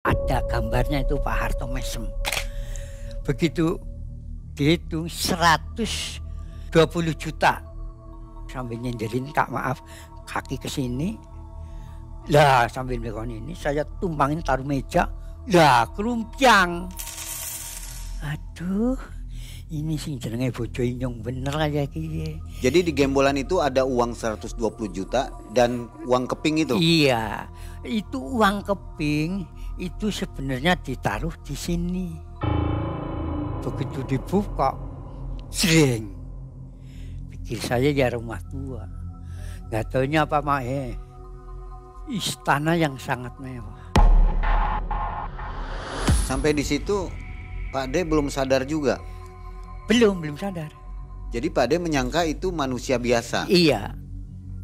ada gambarnya itu Pak Harto Mesem. Begitu dihitung 120 juta sambil nyenderin Kak maaf kaki ke sini. Lah sambil melakukan ini saya tumpangin taruh meja. Lah kelumpiang. Aduh, ini sing jenenge bojo inyong bener aja iki. Jadi di gembolan itu ada uang 120 juta dan uang keping itu? Iya, itu uang keping itu sebenarnya ditaruh di sini. Begitu dibuka, sering. Pikir saya ya rumah tua. Nggak taunya apa Mae, istana yang sangat mewah. Sampai di situ Pak D belum sadar juga? Belum sadar. Jadi Pak D menyangka itu manusia biasa? Iya.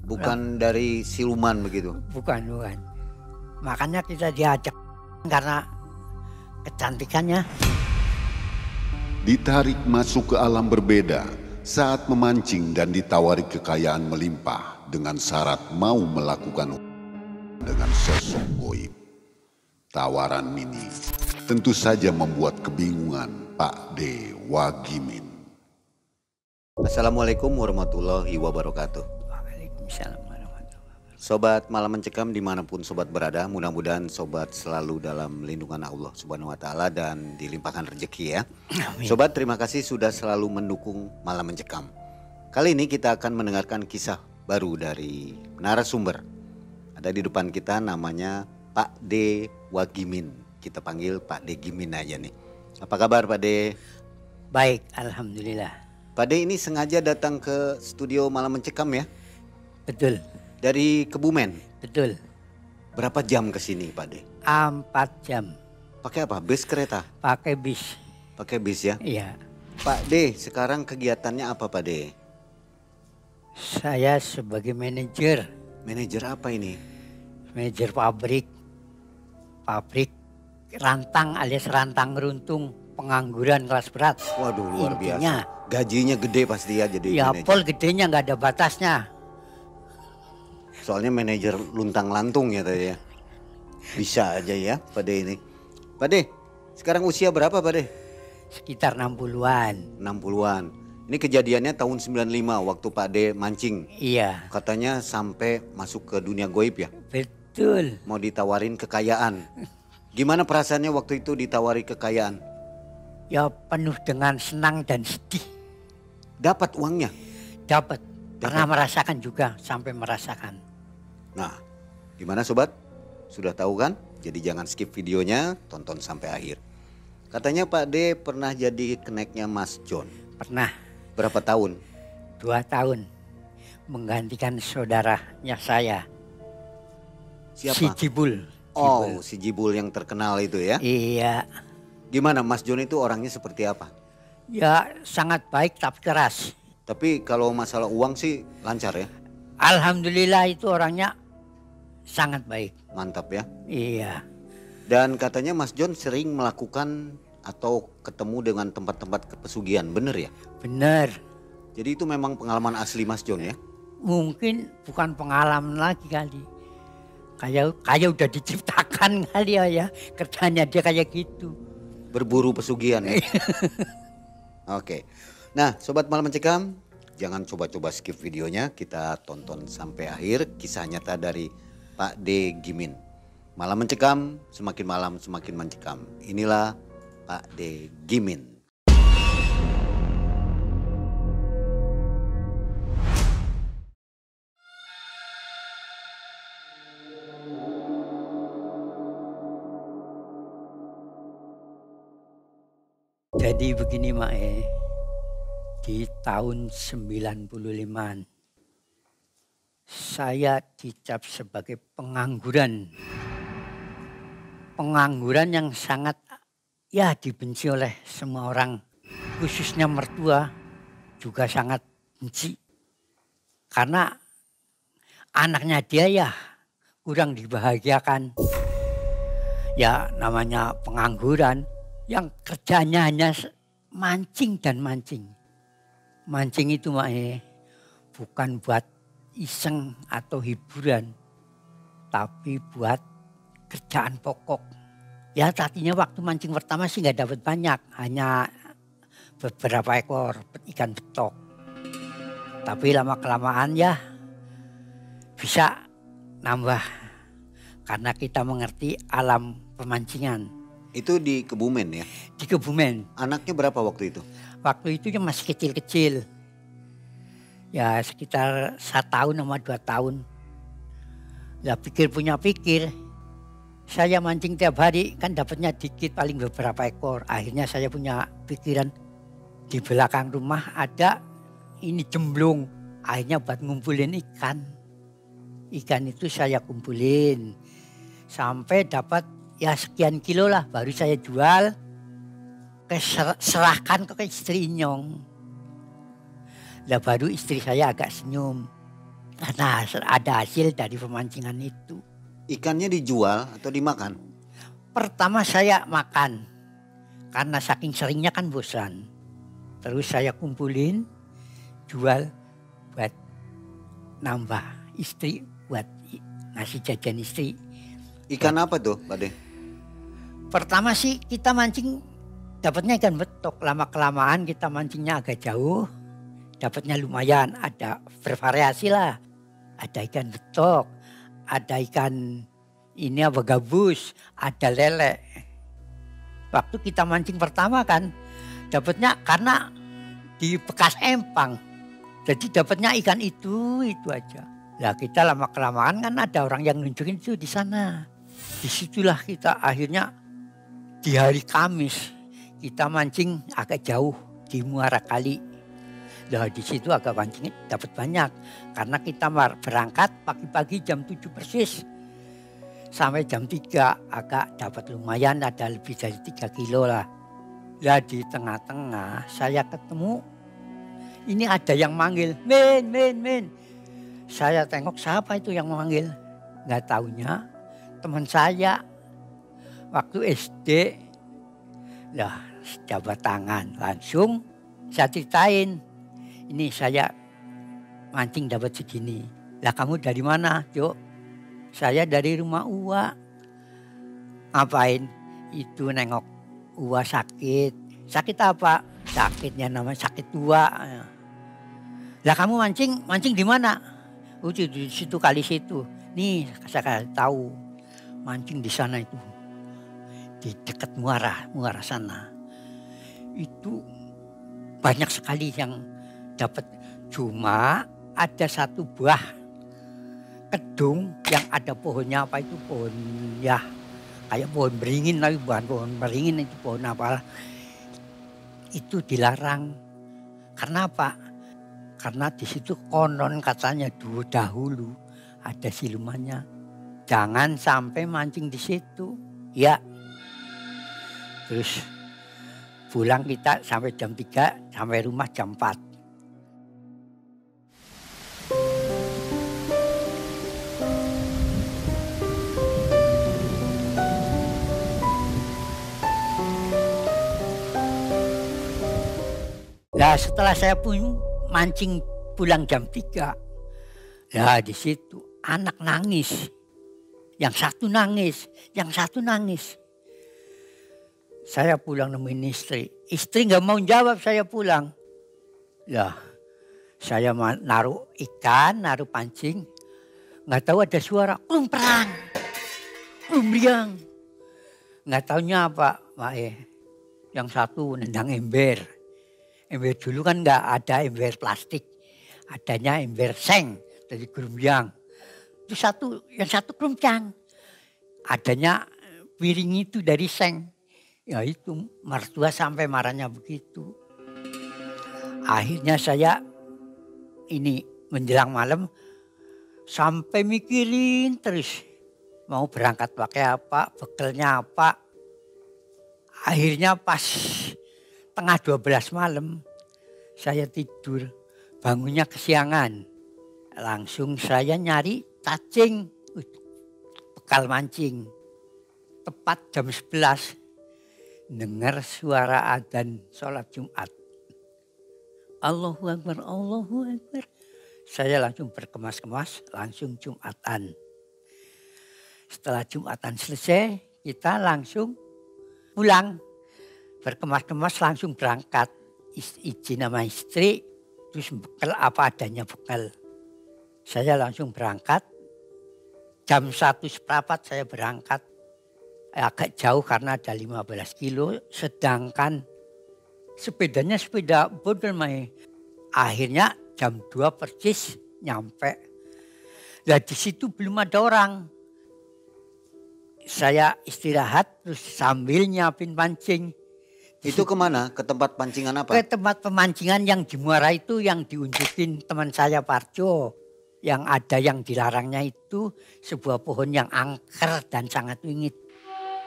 Bukan dari siluman begitu? Bukan. Makanya kita diajak karena kecantikannya. Ditarik masuk ke alam berbeda saat memancing dan ditawari kekayaan melimpah dengan syarat mau melakukan dengan sosok goib. Tawaran ini tentu saja membuat kebingungan Pak D. Wagimin. Assalamualaikum warahmatullahi wabarakatuh. Waalaikumsalam warahmatullahi wabarakatuh. Sobat Malam Mencekam dimanapun sobat berada, mudah-mudahan sobat selalu dalam lindungan Allah Subhanahu Wa Taala dan dilimpahkan rezeki ya. Amin. Sobat terima kasih sudah selalu mendukung Malam Mencekam. Kali ini kita akan mendengarkan kisah baru dari narasumber. Ada di depan kita namanya Pak D. Wagimin. Kita panggil Pak D. Gimin aja nih. Apa kabar Pak D? Baik, alhamdulillah. Pak D ini sengaja datang ke studio Malam Mencekam ya? Betul. Dari Kebumen? Betul. Berapa jam ke sini Pak D? 4 jam. Pakai apa? Bis kereta? Pakai bis. Pakai bis ya? Iya. Pak D, sekarang kegiatannya apa Pak D? Saya sebagai manajer. Manajer apa ini? Manajer pabrik rantang alias rantang runtung pengangguran kelas berat. Waduh luar Intinya, biasa. Gajinya gede pasti ya jadi ya manajer. pol gedenya nggak ada batasnya. Soalnya manajer luntang lantung ya tadi ya. Bisa aja ya Pak D ini. Pak D, sekarang usia berapa Pak D? Sekitar 60-an. 60-an. Ini kejadiannya tahun 95 waktu Pak D mancing. Iya. Katanya sampai masuk ke dunia goib ya. Betul. Mau ditawarin kekayaan. Gimana perasaannya waktu itu ditawari kekayaan? Ya penuh dengan senang dan sedih. Dapat uangnya? Dapat. Pernah merasakan juga sampai merasakan. Nah, gimana sobat? Sudah tahu kan? Jadi jangan skip videonya, tonton sampai akhir. Katanya Pak D pernah jadi keneknya Mas John. Pernah. Berapa tahun? 2 tahun. Menggantikan saudaranya saya. Siapa? Si Jibul. Oh, si Jibul yang terkenal itu ya. Iya. Gimana Mas John itu orangnya seperti apa? Ya sangat baik tapi keras. Tapi kalau masalah uang sih lancar ya. Alhamdulillah itu orangnya sangat baik. Mantap ya. Iya. Dan katanya Mas John sering melakukan atau ketemu dengan tempat-tempat pesugihan, bener ya? Bener. Jadi itu memang pengalaman asli Mas John ya? Mungkin bukan pengalaman lagi kali. Kayak udah diciptakan kali ya. Kerjanya dia kayak gitu. Berburu pesugihan ya? Oke. Nah Sobat Malam Mencekam, jangan coba-coba skip videonya. Kita tonton sampai akhir kisah nyata dari Pak D. Gimin. Malam Mencekam, semakin malam semakin mencekam. Inilah Pak D. Gimin. Jadi begini Mae, di tahun 95-an saya dicap sebagai pengangguran. Pengangguran yang sangat ya dibenci oleh semua orang, khususnya mertua juga sangat benci. Karena anaknya dia ya kurang dibahagiakan. Ya namanya pengangguran yang kerjanya hanya mancing dan mancing. Mancing itu Mae bukan buat iseng atau hiburan, tapi buat kerjaan pokok. Ya tadinya waktu mancing pertama sih nggak dapat banyak, hanya beberapa ekor ikan betok. Tapi lama kelamaan ya bisa nambah karena kita mengerti alam pemancingan. Itu di Kebumen ya? Di Kebumen. Anaknya berapa waktu itu? Waktu itu masih kecil-kecil. Ya sekitar 1 tahun sama 2 tahun. Ya pikir punya pikir. Saya mancing tiap hari kan dapatnya dikit paling beberapa ekor. Akhirnya saya punya pikiran di belakang rumah ada ini jemblung. Akhirnya buat ngumpulin ikan. Ikan itu saya kumpulin. Sampai dapat ya sekian kilo lah baru saya jual. Serahkan ke istri Nyong. Lah baru istri saya agak senyum. Karena ada hasil dari pemancingan itu. Ikannya dijual atau dimakan? Pertama saya makan. Karena saking seringnya kan bosan. Terus saya kumpulin. Jual buat nambah istri. Buat ngasih jajan istri. Ikan apa tuh Pak De? Pertama sih kita mancing dapatnya ikan betok. Lama kelamaan kita mancingnya agak jauh. Dapatnya lumayan. Ada bervariasi lah. Ada ikan betok. Ada ikan ini apa gabus, ada lele. Waktu kita mancing pertama kan dapatnya karena di bekas empang. Jadi dapatnya ikan itu aja. Lah kita lama kelamaan kan ada orang yang nunjukin itu di sana. Disitulah kita akhirnya di hari Kamis kita mancing agak jauh di Muara Kali. Nah di situ agak mancingnya dapat banyak karena kita berangkat pagi-pagi jam 7 persis sampai jam 3 agak dapat lumayan ada lebih dari 3 kilo lah. Nah di tengah-tengah saya ketemu ini ada yang manggil men. Saya tengok siapa itu yang memanggil, nggak taunya teman saya waktu SD. Lah jabat tangan langsung saya ceritain. Ini saya mancing dapat segini. Lah kamu dari mana, Jok? Saya dari rumah Uwa. Ngapain? Itu nengok Uwa sakit. Sakit apa? Sakitnya namanya sakit tua. Lah kamu mancing di mana? Oh di situ kali situ. Nih saya tahu. Mancing di sana itu. Di dekat muara sana. Itu banyak sekali yang dapat, cuma ada satu buah kedung yang ada pohonnya apa itu pohon ya kayak pohon beringin tapi bukan pohon beringin itu pohon apa itu dilarang. Karena apa? Karena di situ konon katanya dahulu ada silumannya. Jangan sampai mancing di situ. Ya. Terus pulang kita sampai jam 3 sampai rumah jam 4. Nah setelah saya pun mancing pulang jam 3. Nah di situ anak nangis. Yang satu nangis. Saya pulang nemuin istri. Istri nggak mau jawab saya pulang. Lah saya naruh ikan, naruh pancing. Nggak tahu ada suara umprang. Umbriang. Nggak taunya apa Mak Yang satu nendang ember. Ember dulu kan nggak ada ember plastik, adanya ember seng dari gerumbyang. Itu yang satu keruncang, adanya piring itu dari seng. Ya itu mertua sampai marahnya begitu. Akhirnya saya ini menjelang malam sampai mikirin terus mau berangkat pakai apa, bekalnya apa. Akhirnya pas tengah 12 malam saya tidur, bangunnya kesiangan. Langsung saya nyari cacing, bekal mancing. Tepat jam 11 dengar suara adzan sholat Jumat. Allahu Akbar, Allahu Akbar. Saya langsung berkemas-kemas, langsung Jumatan. Setelah Jumatan selesai, kita langsung pulang. Berkemas-kemas langsung berangkat. Izin sama istri, terus bekal apa adanya bekal. Saya langsung berangkat. Jam 1:15 saya berangkat. Agak jauh karena ada 15 kilo. Sedangkan sepedanya sepeda bodol Mai. Akhirnya jam 2 persis nyampe. Nah di situ belum ada orang. Saya istirahat terus sambil nyiapin pancing. Itu kemana? Ke tempat pancingan apa? Ke tempat pemancingan yang di Muara itu yang diunjukin teman saya Parjo. Yang ada yang dilarangnya itu sebuah pohon yang angker dan sangat wingit.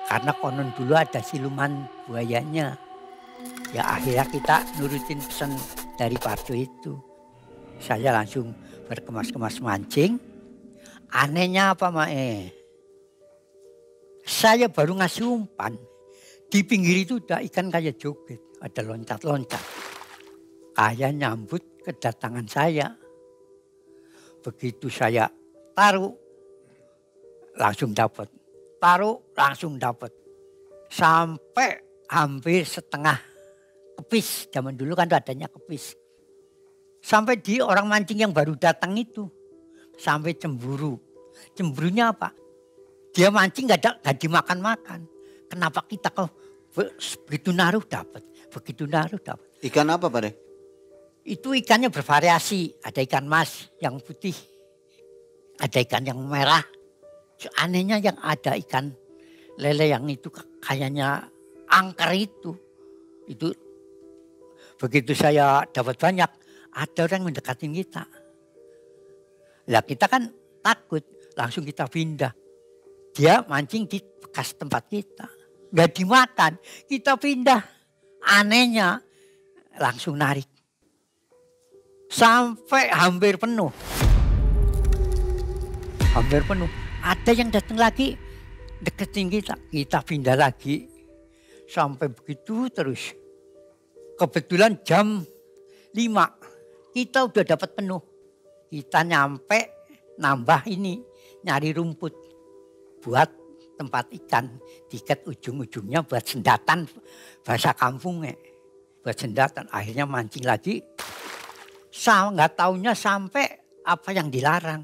Karena konon dulu ada siluman buayanya. Ya akhirnya kita nurutin pesan dari Parjo itu. Saya langsung berkemas-kemas mancing. Anehnya apa Mae? Saya baru ngasih umpan. Di pinggir itu udah ikan kayak joget. Ada loncat-loncat. Kayak nyambut kedatangan saya. Begitu saya taruh. Langsung dapat. Taruh langsung dapat. Sampai hampir setengah kepis. Zaman dulu kan adanya kepis. Sampai di orang mancing yang baru datang itu. Sampai cemburu. Cemburunya apa? Dia mancing gak dimakan-makan. Kenapa kita kok begitu naruh dapat, begitu naruh dapat. Ikan apa Pak De? Itu ikannya bervariasi. Ada ikan mas yang putih. Ada ikan yang merah. Anehnya yang ada ikan lele yang itu kayaknya angker itu. Itu begitu saya dapat banyak. Ada orang mendekatin kita. Lah kita kan takut. Langsung kita pindah. Dia mancing di bekas tempat kita. Gak dimakan. Kita pindah. Anehnya langsung narik. Sampai hampir penuh. Hampir penuh. Ada yang datang lagi deketin kita. Kita pindah lagi. Sampai begitu terus. Kebetulan jam 5. Kita udah dapat penuh. Kita nyampe nambah ini. Nyari rumput. Buat tempat ikan. Diikat ujung-ujungnya buat sendatan. Bahasa kampungnya. Buat sendatan. Akhirnya mancing lagi. Nggak taunya sampai apa yang dilarang.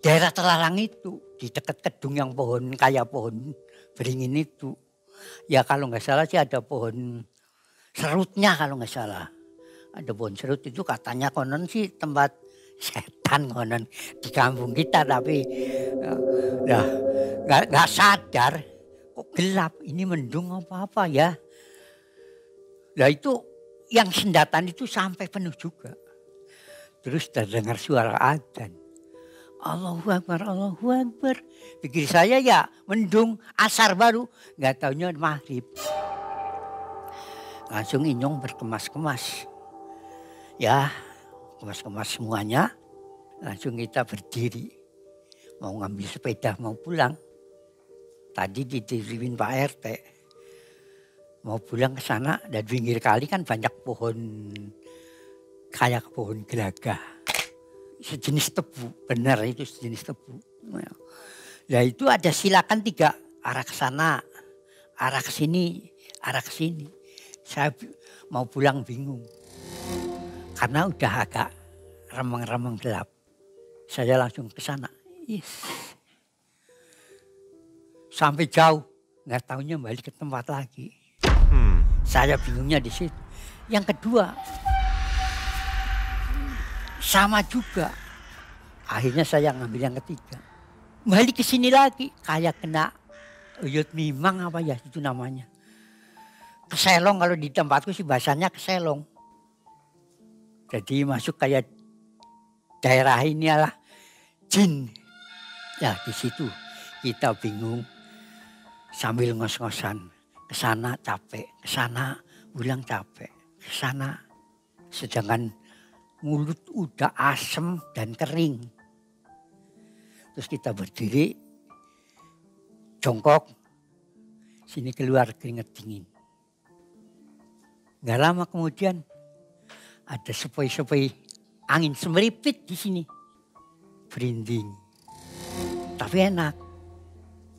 Daerah terlarang itu. Di dekat kedung yang pohon kayak pohon beringin itu. Ya kalau nggak salah sih ada pohon serutnya kalau nggak salah. Ada pohon serut itu katanya konon sih tempat setan konon di kampung kita. Tapi ya nggak sadar kok gelap. Ini mendung apa-apa ya. Nah itu yang sendatan itu sampai penuh juga. Terus terdengar suara adzan. Allahu Akbar, Allahu Akbar. Pikir saya ya mendung asar baru. Nggak taunya maghrib. Langsung Inyong berkemas-kemas. Ya kemas-kemas semuanya. Langsung kita berdiri. Mau ngambil sepeda mau pulang. Tadi dititipin Pak RT. Mau pulang ke sana dan pinggir kali kan banyak pohon. Kayak pohon gelagah. Sejenis tebu. Benar itu sejenis tebu. Nah itu ada silakan 3. Arah ke sana. Arah ke sini. Arah ke sini. Saya mau pulang bingung. Karena udah agak remang-remang gelap. Saya langsung ke sana. Yes. Sampai jauh. Nggak taunya balik ke tempat lagi. Saya bingungnya di situ. Yang kedua. Sama juga. Akhirnya saya ngambil yang ketiga. Balik ke sini lagi. Kayak kena uyut mimang apa ya itu namanya. Keselong kalau di tempatku sih bahasanya keselong. Jadi masuk kayak daerah ini adalah jin. Ya di situ kita bingung sambil ngos-ngosan. Kesana capek, kesana pulang capek, kesana. Sedangkan mulut udah asem dan kering. Terus kita berdiri, jongkok, sini keluar keringat dingin. Gak lama kemudian ada sepoi-sepoi angin semeripit di sini. Berinding. Tapi enak.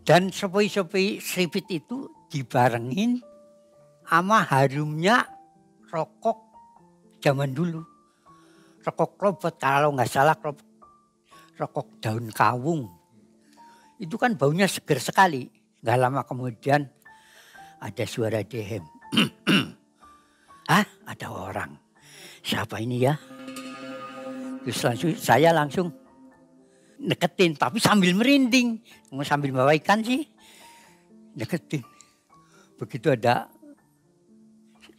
Dan sepoi-sepoi seripit itu dibarengin sama harumnya rokok zaman dulu. Rokok klobot, kalau nggak salah rokok daun kawung. Itu kan baunya seger sekali. Nggak lama kemudian ada suara dehem. Ada orang. Siapa ini ya? Terus saya langsung deketin, tapi sambil merinding. Mau sambil bawa ikan sih, deketin. Begitu ada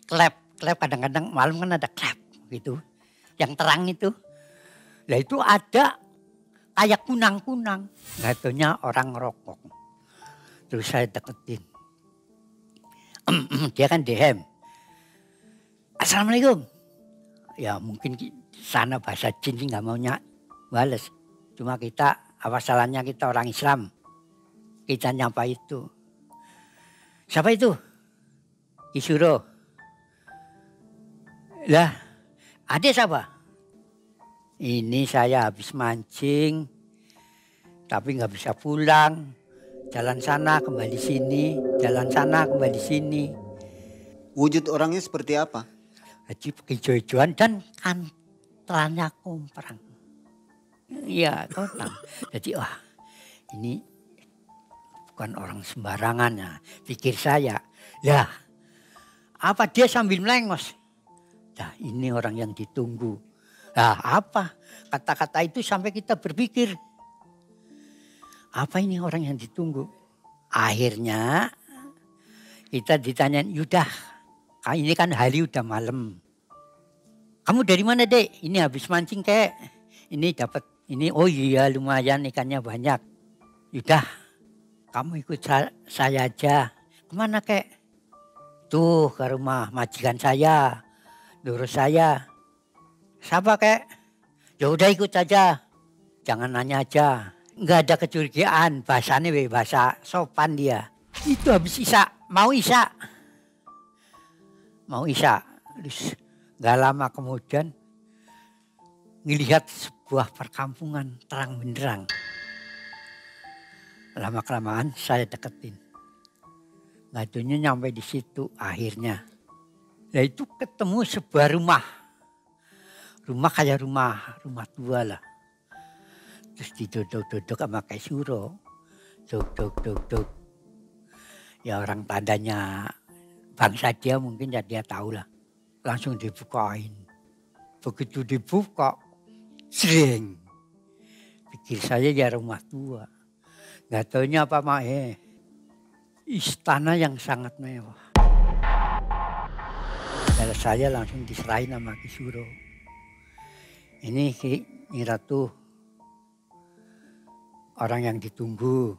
klep kadang-kadang malam kan ada klep gitu. Yang terang itu. Lah itu ada kayak kunang-kunang. Katanya orang rokok. Terus saya deketin. Dia kan dehem. Assalamualaikum. Ya mungkin sana bahasa jin sih nggak maunya bales. Cuma kita, apa salahnya kita orang Islam. Kita nyapa itu. Siapa itu? Kisuro. Lah, adik siapa? Ini saya habis mancing, tapi nggak bisa pulang. Jalan sana kembali sini, jalan sana kembali sini. Wujud orangnya seperti apa? Haji hijau-hijauan dan kantranya komprang. Iya, komprang. Jadi ini bukan orang sembarangan ya, pikir saya. Lah, apa dia sambil melengos? Nah, ini orang yang ditunggu. Nah, apa? Kata-kata itu sampai kita berpikir. Apa ini orang yang ditunggu? Akhirnya kita ditanyain, Yudah, ini kan hari udah malam. Kamu dari mana, Dek? Ini habis mancing kek. Ini dapat ini. Oh iya, lumayan ikannya banyak. Yudah, kamu ikut saya aja. Kemana, kek? Tuh ke rumah majikan saya. Lurus saya. Siapa, kek? Ya udah ikut saja. Jangan nanya aja. Enggak ada kecurigaan. Bahasanya bahasa sopan dia. Itu habis Isya. Mau Isya. Terus gak lama kemudian ngelihat sebuah perkampungan terang benderang. Lama-kelamaan saya deketin. Ngadunya nyampe di situ akhirnya. Nah itu ketemu sebuah rumah. Rumah kayak rumah tua lah. Terus didodok-dodok sama kayak suro. Dok. Ya orang tandanya bangsa dia mungkin ya dia tahu lah. Langsung dibukain. Begitu dibuka, sering. Pikir saya ya rumah tua. Gak taunya apa istana yang sangat mewah. Dan saya langsung diserahin sama Kisuro. Ini Nyi Ratu, orang yang ditunggu.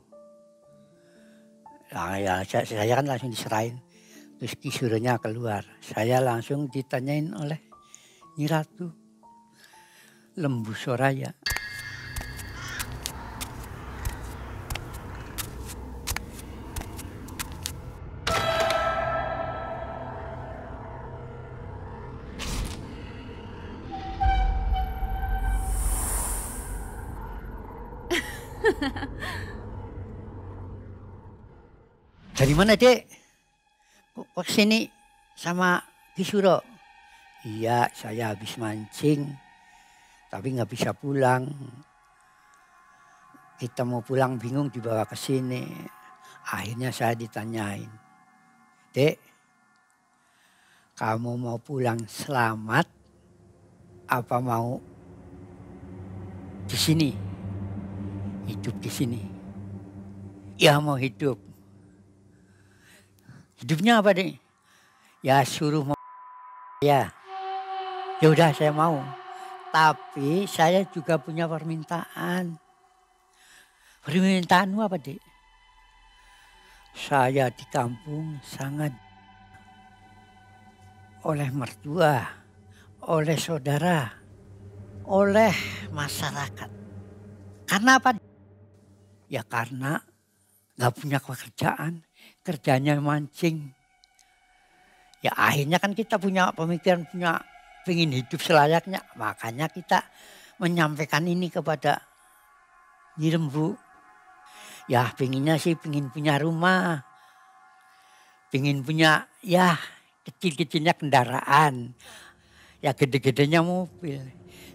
Nah, ya, saya kan langsung diserahin. Terus Kisuronya keluar. Saya langsung ditanyain oleh Nyi Ratu. Lembu Soraya. Dari mana, Dek? Kok sini sama Kisuro? Iya, saya habis mancing, tapi nggak bisa pulang. Kita mau pulang bingung dibawa ke sini. Akhirnya saya ditanyain, Dek, kamu mau pulang selamat? Apa mau di sini? Hidup di sini? Ya mau hidup. Hidupnya apa, Dek? Ya suruh mau ya. Ya udah saya mau. Tapi saya juga punya permintaan. Permintaanmu apa, Dek? Saya di kampung sangat oleh mertua, oleh saudara, oleh masyarakat. Karena apa? Ya karena gak punya pekerjaan. Kerjanya mancing. Ya akhirnya kan kita punya pemikiran, pengen hidup selayaknya. Makanya kita menyampaikan ini kepada Nyi Lembu. Ya pengennya sih pengen punya rumah. Pengen punya ya kecil-kecilnya kendaraan. Ya gede-gedenya mobil.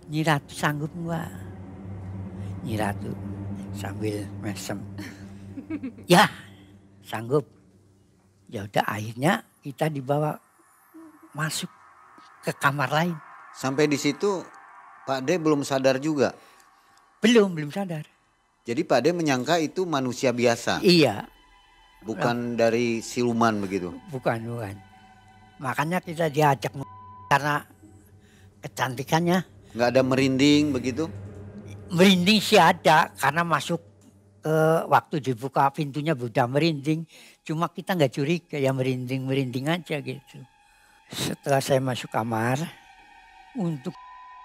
Nyi Ratu sanggup enggak? Nyi Ratu sambil mesem. Ya sanggup. Ya udah akhirnya kita dibawa masuk ke kamar lain. Sampai di situ Pak D belum sadar juga. Belum sadar. Jadi Pak D menyangka itu manusia biasa. Iya. Bukan dari siluman begitu. Bukan. Makanya kita diajak karena kecantikannya. Nggak ada merinding begitu? Merinding sih ada karena masuk ke waktu dibuka pintunya udah merinding. Cuma kita nggak curiga ya merinding aja gitu. Setelah saya masuk kamar untuk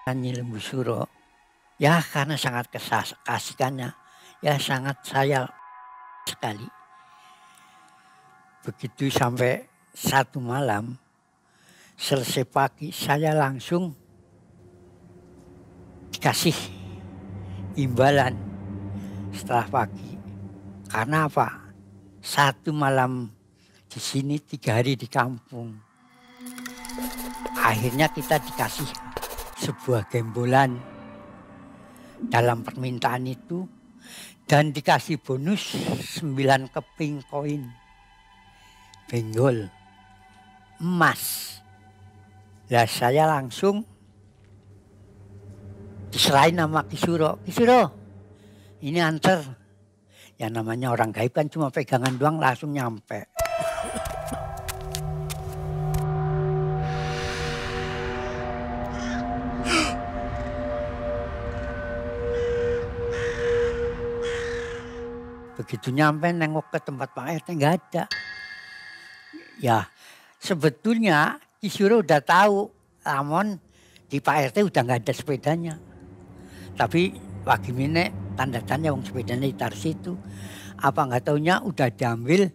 Nyi Lembu Suro. Ya karena sangat kasihkannya. Ya sangat saya sekali. Begitu sampai satu malam, selesai pagi saya langsung dikasih imbalan setelah pagi. Karena apa? Satu malam di sini, 3 hari di kampung. Akhirnya kita dikasih sebuah gembolan dalam permintaan itu dan dikasih bonus 9 keping koin. Benggol emas. Lah saya langsung diserahin sama Ki Suro. Ki Suro, ini anter. Ya namanya orang gaib kan cuma pegangan doang langsung nyampe. Begitu nyampe nengok ke tempat Pak RT nggak ada. Ya sebetulnya Ki Suro udah tahu namun di Pak RT udah nggak ada sepedanya. Tapi bagaimana tanda tanya wong sepedanya ditaruh situ. Apa nggak taunya udah diambil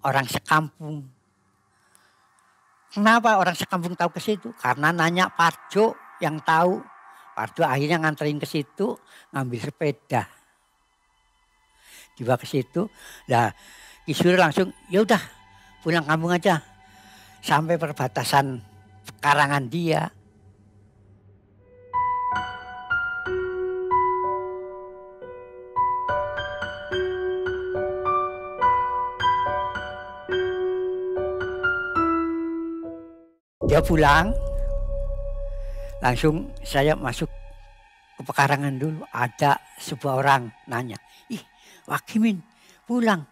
orang sekampung. Kenapa orang sekampung tahu ke situ? Karena nanya Parjo yang tahu. Parjo akhirnya nganterin ke situ ngambil sepeda. Dibawa ke situ. Lah Ki Suro langsung ya udah pulang kampung aja. Sampai perbatasan pekarangan dia. Dia pulang, langsung saya masuk ke pekarangan dulu. Ada sebuah orang nanya, ih Wakimin pulang.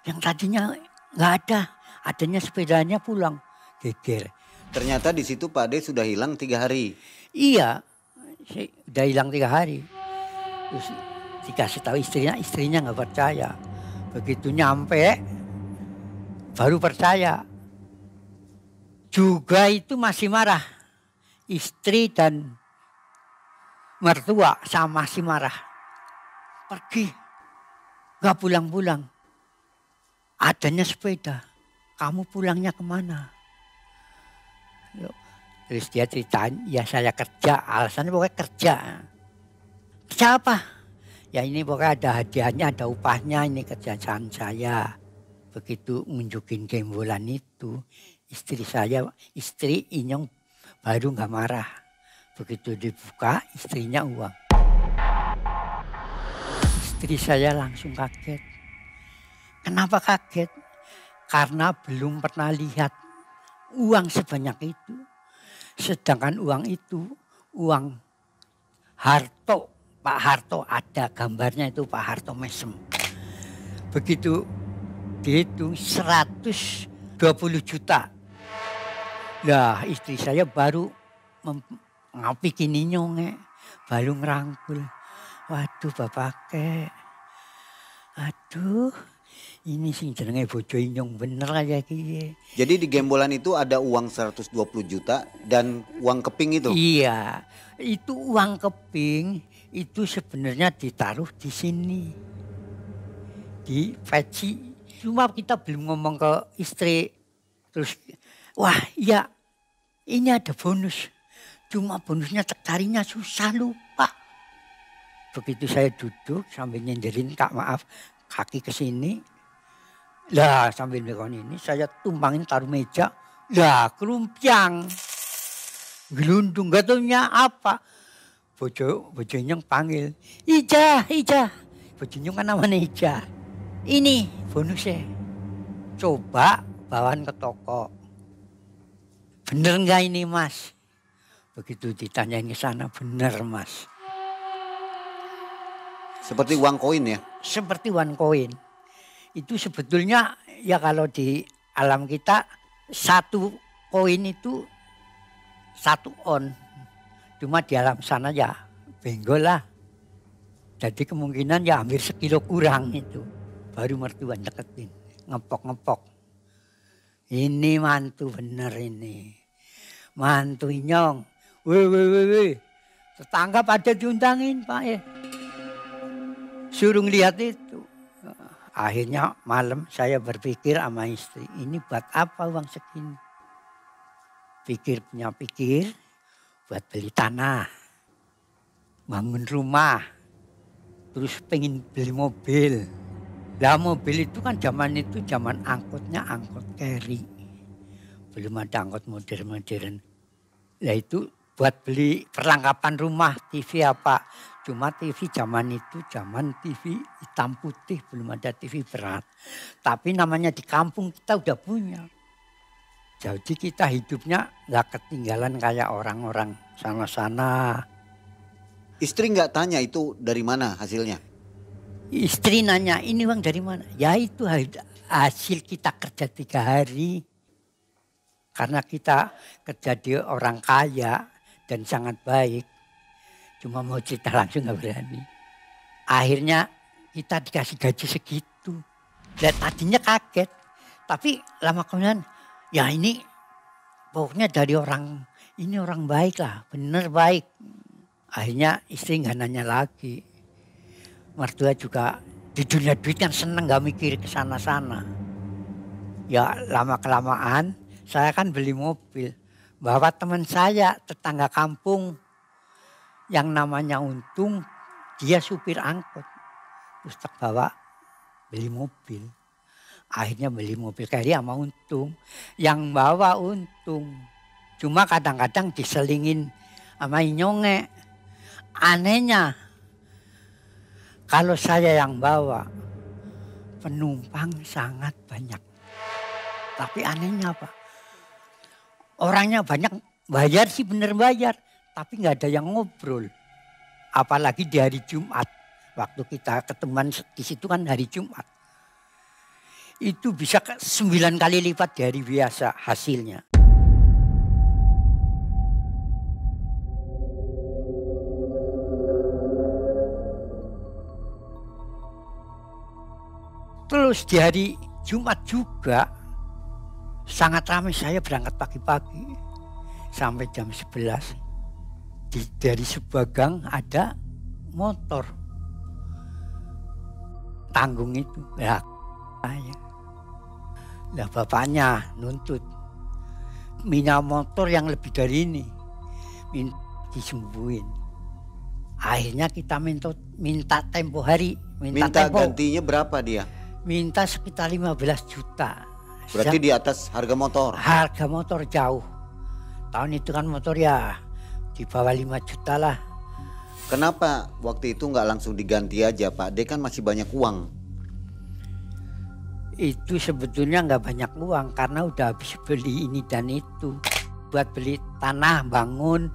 Yang tadinya nggak ada, adanya sepedanya pulang. Geger. Ternyata di situ Pak D sudah hilang 3 hari. Iya, udah hilang 3 hari. Terus dikasih tahu istrinya nggak percaya. Begitu nyampe, baru percaya. Juga itu masih marah. Istri dan mertua sama masih marah. Pergi. Gak pulang-pulang. Adanya sepeda. Kamu pulangnya kemana? Terus dia ceritain, ya saya kerja. Alasannya pokoknya kerja. Kerja apa? Ya ini pokoknya ada hadiahnya, ada upahnya. Ini kerjaan saya. Begitu nunjukin gembolan itu. Istri Inyong baru nggak marah. Begitu dibuka istrinya uang. Istri saya langsung kaget. Kenapa kaget? Karena belum pernah lihat uang sebanyak itu. Sedangkan uang itu uang Harto. Pak Harto ada gambarnya itu Pak Harto mesem. Begitu dihitung 120 juta. Lah istri saya baru ngapikin Inyong baru ngerangkul. Waduh bapake. Aduh ini sing jenenge bojo Inyong bener aja ki. Jadi di gembolan itu ada uang 120 juta dan uang keping itu? Iya itu uang keping itu sebenarnya ditaruh di sini. Di peci. Cuma kita belum ngomong ke istri. Terus wah iya ini ada bonus. Cuma bonusnya carinya susah lupa. Begitu saya duduk sambil nyenderin Kak maaf kaki ke sini. Lah sambil ngekon ini saya tumpangin taruh meja. Lah kelumpiang. Gelundung gatunya apa? Bojonya panggil. Ija. Bojonya kan namanya Ija. Ini bonusnya. Coba bawaan ke toko. Bener nggak ini Mas? Begitu ditanyain ke sana, bener Mas. Seperti uang koin ya? Seperti one coin. Itu sebetulnya ya kalau di alam kita satu koin itu 1 on. Cuma di alam sana ya benggol lah. Jadi kemungkinan ya hampir sekilo kurang itu. Baru mertua deketin, ngepok. Ini mantu bener ini. Mantu Inyong. Weh. Tetangga pada diundangin Pak ya. Suruh lihat itu. Akhirnya malam saya berpikir sama istri. Ini buat apa uang segini? Pikir buat beli tanah. Bangun rumah. Terus pengen beli mobil. Lah mobil itu kan zaman itu zaman angkotnya angkot carry. Belum ada angkot modern. Lah itu buat beli perlengkapan rumah, TV apa. Cuma TV zaman itu zaman TV hitam putih, belum ada TV berat. Tapi namanya di kampung kita udah punya. Jadi kita hidupnya gak ketinggalan kayak orang-orang sana-sana. Istri nggak tanya itu dari mana hasilnya? Istri nanya, ini uang dari mana? Ya itu hasil kita kerja 3 hari. Karena kita kerja di orang kaya dan sangat baik. Cuma mau cerita langsung gak berani. Akhirnya kita dikasih gaji segitu. Dan tadinya kaget. Tapi lama kemudian, ya ini pokoknya dari orang, ini orang baik lah, bener baik. Akhirnya istri gak nanya lagi. Mertua juga di dunia duit kan seneng gak mikir ke sana-sana. Ya lama-kelamaan saya kan beli mobil. Bawa teman saya tetangga kampung yang namanya Untung, dia supir angkot. Terus bawa beli mobil. Akhirnya beli mobil carry sama Untung. Yang bawa Untung. Cuma kadang-kadang diselingin sama Inyonge. Anehnya kalau saya yang bawa, penumpang sangat banyak. Tapi anehnya apa? Orangnya banyak, bayar sih bener bayar. Tapi nggak ada yang ngobrol. Apalagi di hari Jumat. Waktu kita ketemuan di situ kan hari Jumat. Itu bisa 9 kali lipat dari biasa hasilnya. Terus di hari Jumat juga sangat ramai, saya berangkat pagi-pagi sampai jam 11. Dari sebuah gang ada motor. Tanggung itu. Ya, lah bapaknya nuntut. Minyak motor yang lebih dari ini. Minta disembuhin. Akhirnya kita minta tempo hari. Minta gantinya berapa dia? Minta sekitar 15 juta. Berarti di atas harga motor? Harga motor jauh. Tahun itu kan motor ya di bawah 5 juta lah. Kenapa waktu itu nggak langsung diganti aja Pak? Dia kan masih banyak uang. Itu sebetulnya nggak banyak uang karena udah habis beli ini dan itu. Buat beli tanah, bangun,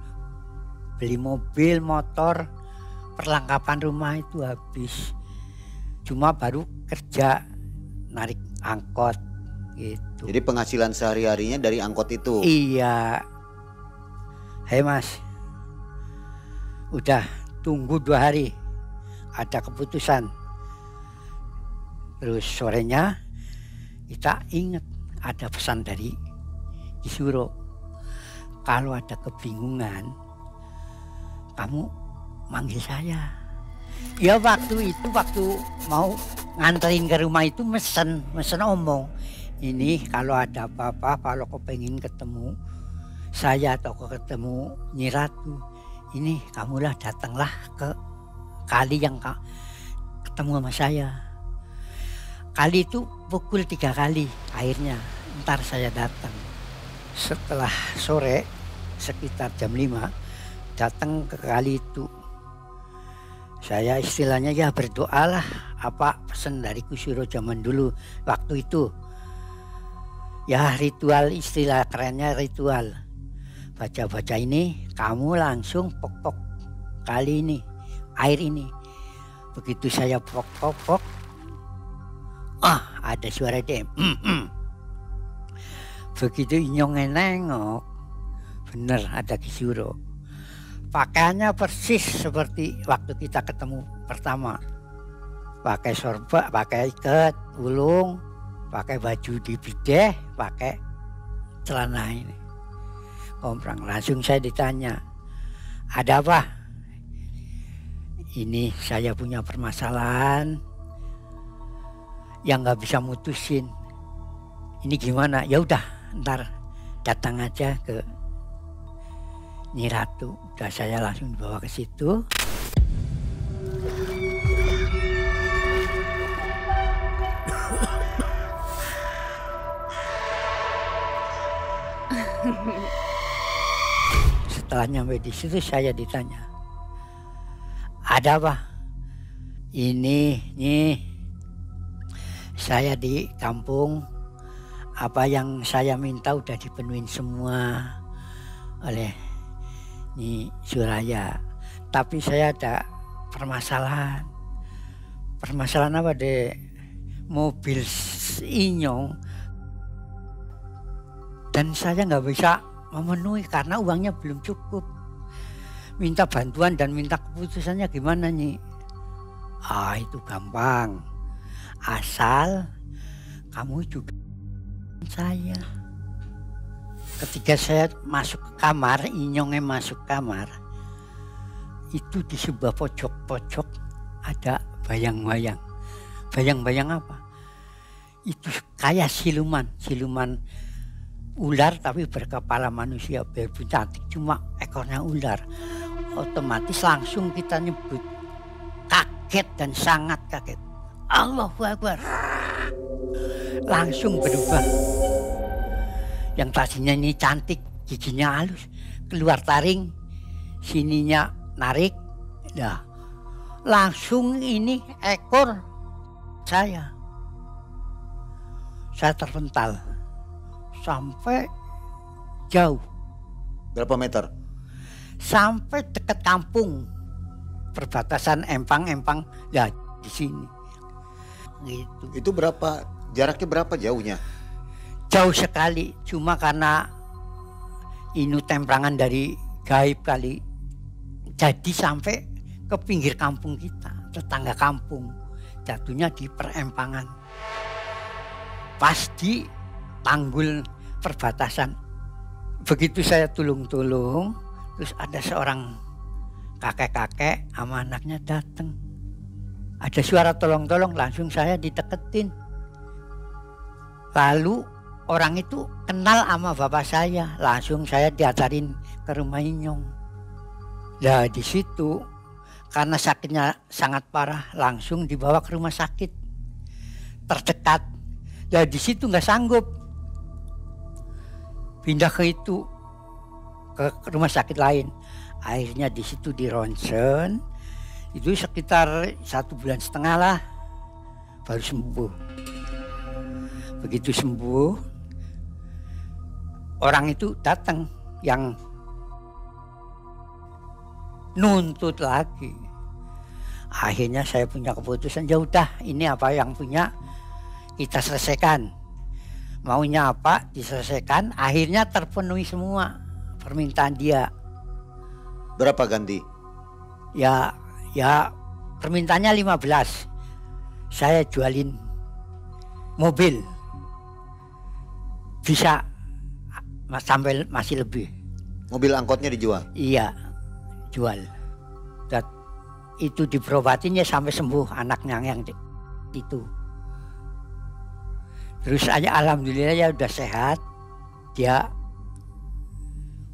beli mobil, motor, perlengkapan rumah itu habis. Cuma baru kerja narik angkot gitu. Jadi penghasilan sehari-harinya dari angkot itu? Iya. Hei Mas, udah tunggu 2 hari ada keputusan. Terus sorenya kita ingat ada pesan dari Kisuro. Kalau ada kebingungan kamu manggil saya. Ya waktu itu waktu mau nganterin ke rumah itu mesen omong. Ini kalau ada apa-apa, kalau kau pengen ketemu saya atau kau ketemu Nyi Ratu, ini kamulah datanglah ke kali yang ketemu sama saya. kali itu pukul 3 kali airnya. Ntar saya datang. Setelah sore sekitar jam 5 datang ke kali itu. Saya istilahnya ya berdoalah, apa pesan dari Kusiro zaman dulu waktu itu. Ya ritual, istilah kerennya ritual. Baca-baca ini kamu langsung pok-pok kali ini, air ini. Begitu saya pok-pok, ada suara dia. Begitu Inyongnya nengok, bener ada Kusiro. Pakaiannya persis seperti waktu kita ketemu pertama. Pakai sorba, pakai ikat, ulung, pakai baju di bideh, pakai celana ini. Komprang. Langsung saya ditanya, ada apa? Ini saya punya permasalahan yang nggak bisa mutusin. Ini gimana? Ya udah, ntar datang aja ke Nyi Ratu. Udah saya langsung dibawa ke situ. Setelah nyampe di situ saya ditanya, ada apa? Ini saya di kampung, apa yang saya minta udah dipenuhin semua oleh Nyi Suraya. Tapi saya ada permasalahan. Permasalahan apa deh? Mobil Inyong. Dan saya nggak bisa memenuhi karena uangnya belum cukup. Minta bantuan dan minta keputusannya gimana Nyi? Itu gampang. Asal kamu juga saya. Ketika saya masuk ke kamar, Inyongnya masuk kamar, itu di sebuah pojok-pojok ada bayang-bayang. Bayang-bayang apa? Itu kayak siluman ular tapi berkepala manusia, biarpun cantik cuma ekornya ular. Otomatis langsung kita nyebut, kaget dan sangat kaget. Allahu Akbar. Langsung berubah. Yang tadinya ini cantik, giginya halus, keluar taring, sininya narik, nah langsung ini ekor saya terpental sampai jauh. Berapa meter? Sampai dekat kampung, perbatasan Empang, ya di sini. Gitu. Itu berapa, jaraknya berapa jauhnya? Jauh sekali, cuma karena ini temprangan dari gaib kali, jadi sampai ke pinggir kampung kita, tetangga kampung, jatuhnya di perempangan, pas di tanggul perbatasan. Begitu saya tulung-tulung, terus ada seorang kakek-kakek sama anaknya datang. Ada suara tolong-tolong, langsung saya diteketin. Lalu orang itu kenal sama bapak saya, langsung saya diantarin ke rumah Inyong. Nah di situ karena sakitnya sangat parah, langsung dibawa ke rumah sakit terdekat. Nah di situ nggak sanggup, pindah ke itu, ke rumah sakit lain. Akhirnya di situ di ronsen, itu sekitar 1,5 bulan lah baru sembuh. Begitu sembuh, orang itu datang yang nuntut lagi. Akhirnya saya punya keputusan, ya udah ini apa yang punya kita selesaikan. Maunya apa diselesaikan, akhirnya terpenuhi semua permintaan dia. Berapa ganti? Ya permintaannya 15. Saya jualin mobil. Bisa sampai masih lebih. Mobil angkotnya dijual? Iya, jual. Dan itu diberobatin ya sampai sembuh anaknya yang itu. Terus aja alhamdulillah ya udah sehat. Dia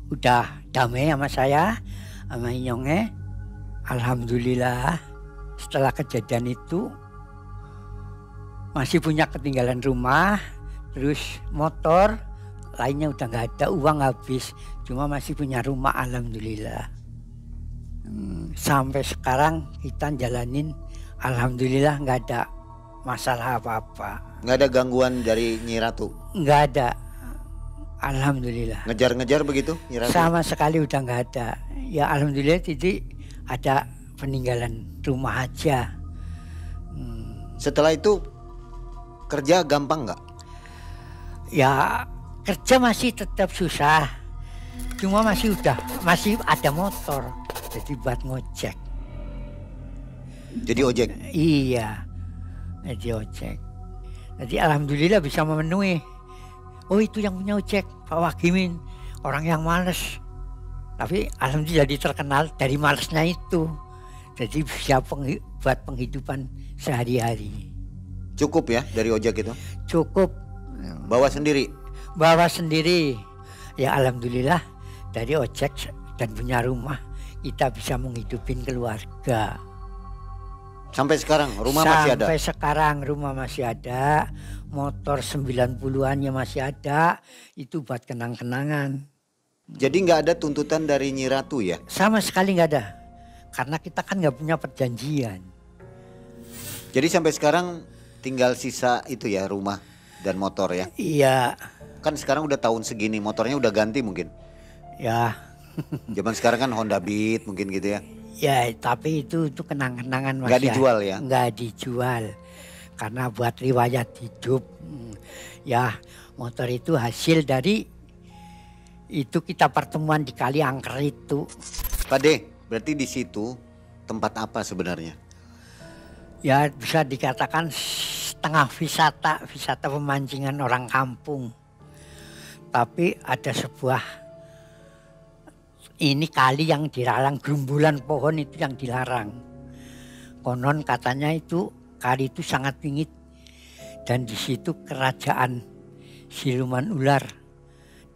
udah damai sama saya, sama Inyongnya. Alhamdulillah setelah kejadian itu Masih punya ketinggalan rumah, terus motor, lainnya udah nggak ada, uang habis. Cuma masih punya rumah, alhamdulillah. Sampai sekarang kita jalanin, alhamdulillah nggak ada masalah apa-apa. Nggak ada gangguan dari Nyi Ratu? Nggak ada, alhamdulillah. Ngejar-ngejar begitu Nyi Ratu? Sama sekali udah nggak ada. Ya alhamdulillah, jadi ada peninggalan rumah aja. Setelah itu kerja gampang nggak? Ya kerja masih tetap susah, cuma masih ada motor, jadi buat ngojek. Jadi ojek? Iya, jadi ojek. Jadi alhamdulillah bisa memenuhi. Oh itu yang punya ojek, Pak Wagimin, orang yang males. Tapi alhamdulillah jadi terkenal dari malesnya itu. Jadi bisa buat penghidupan sehari-hari. Cukup ya dari ojek itu? Cukup. Bawa sendiri? Bawa sendiri. Ya alhamdulillah dari ojek dan punya rumah kita bisa menghidupin keluarga. Sampai sekarang rumah masih ada? Sampai sekarang rumah masih ada. Motor 90-annya masih ada. Itu buat kenang-kenangan. Jadi nggak ada tuntutan dari Nyi Ratu ya? Sama sekali nggak ada. Karena kita kan nggak punya perjanjian. Jadi sampai sekarang tinggal sisa itu ya, rumah dan motor ya? Iya. Kan sekarang udah tahun segini, motornya udah ganti mungkin? Ya. Zaman sekarang kan Honda Beat mungkin gitu ya? Ya tapi itu kenang-kenangan masih. Nggak dijual ya? Nggak dijual. Karena buat riwayat hidup. Ya motor itu hasil dari itu kita pertemuan di Kali Angker itu. Pak De, berarti di situ tempat apa sebenarnya? Ya bisa dikatakan setengah wisata pemancingan orang kampung. Tapi ada sebuah ini kali yang dilarang, gerumbulan pohon itu yang dilarang. Konon katanya itu kali itu sangat tinggi dan di situ kerajaan siluman ular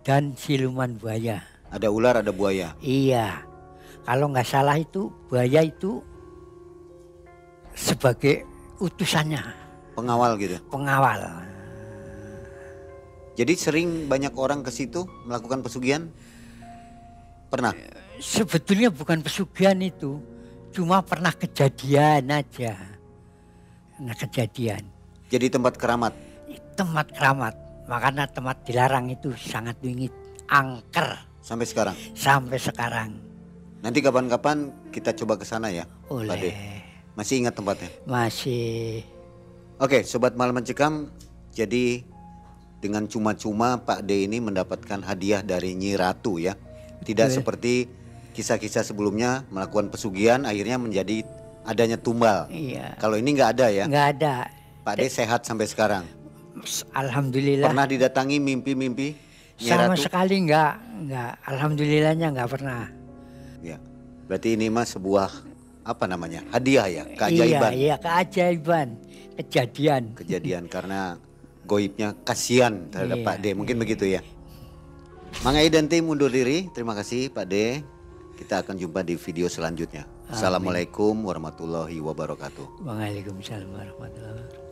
dan siluman buaya. Ada ular, ada buaya? Iya, kalau nggak salah itu buaya itu sebagai utusannya. Pengawal gitu? Pengawal. Jadi sering banyak orang ke situ melakukan pesugihan? Pernah? Sebetulnya bukan pesugihan itu, cuma pernah kejadian aja. Nah kejadian. Jadi tempat keramat? Tempat keramat, makanya tempat dilarang itu sangat dingin, angker. Sampai sekarang? Sampai sekarang. Nanti kapan-kapan kita coba ke sana ya, Pak De. Oleh. Masih ingat tempatnya? Masih. Oke, Sobat Malam Mencekam, jadi dengan cuma-cuma Pak D ini mendapatkan hadiah dari Nyi Ratu ya. Tidak seperti kisah-kisah sebelumnya melakukan pesugihan akhirnya menjadi adanya tumbal. Iya. Kalau ini nggak ada ya? Nggak ada. Pak D sehat sampai sekarang? Alhamdulillah. Pernah didatangi mimpi-mimpi Nyi Sama Ratu? sekali nggak. Alhamdulillahnya nggak pernah. Ya, berarti ini mah sebuah apa namanya, hadiah ya, keajaiban. Iya, keajaiban, kejadian. Kejadian karena goibnya kasihan terhadap Iya, Pak D, mungkin begitu ya. Mang Ai dan tim undur diri, terima kasih Pak D. Kita akan jumpa di video selanjutnya. Assalamualaikum warahmatullahi wabarakatuh. Waalaikumsalam warahmatullahi wabarakatuh.